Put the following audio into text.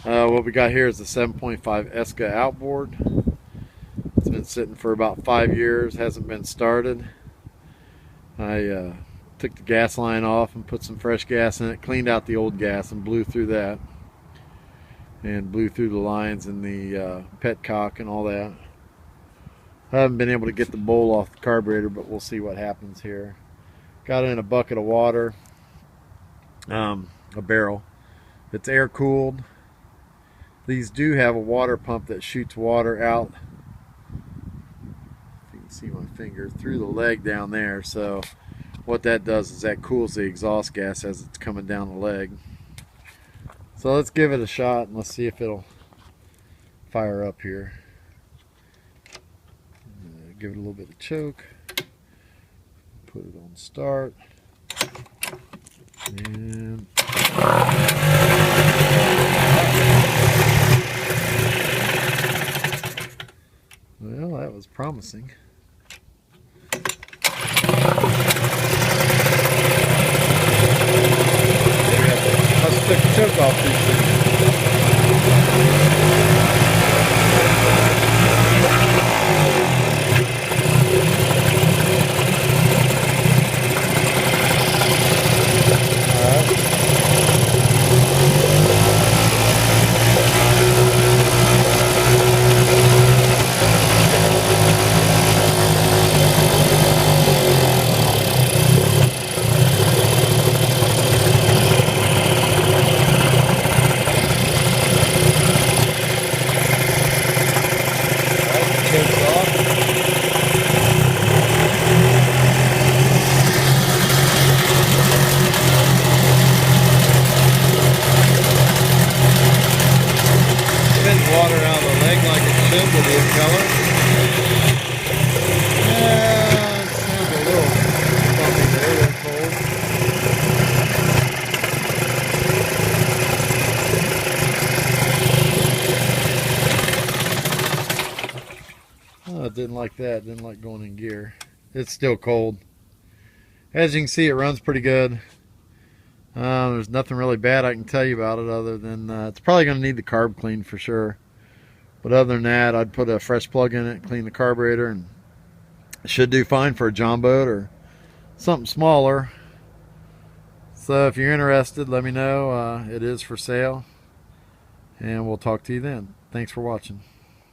What we got here is a 7.5 Eska outboard. It's been sitting for about 5 years, hasn't been started. I took the gas line off and put some fresh gas in it, cleaned out the old gas and blew through that, and blew through the lines in the petcock and all that. I haven't been able to get the bowl off the carburetor, but we'll see what happens here. Got it in a bucket of water, a barrel. It's air cooled. These do have a water pump that shoots water out, if you can see my finger, through the leg down there. So what that does is that cools the exhaust gas as it's coming down the leg. So let's give it a shot and let's see if it'll fire up here. Give it a little bit of choke. Put it on start. And well, that was promising. Let's take the choke off these things. Water out of the leg like it should with the impeller. Yeah, it sounds a little bumpy there, a little cold. Oh, I didn't like that. Didn't like going in gear. It's still cold. As you can see, it runs pretty good. There's nothing really bad I can tell you about it other than it's probably going to need the carb cleaned for sure. But other than that, I'd put a fresh plug in it, clean the carburetor, and it should do fine for a John boat or something smaller. So if you're interested, let me know. It is for sale, and we'll talk to you then. Thanks for watching.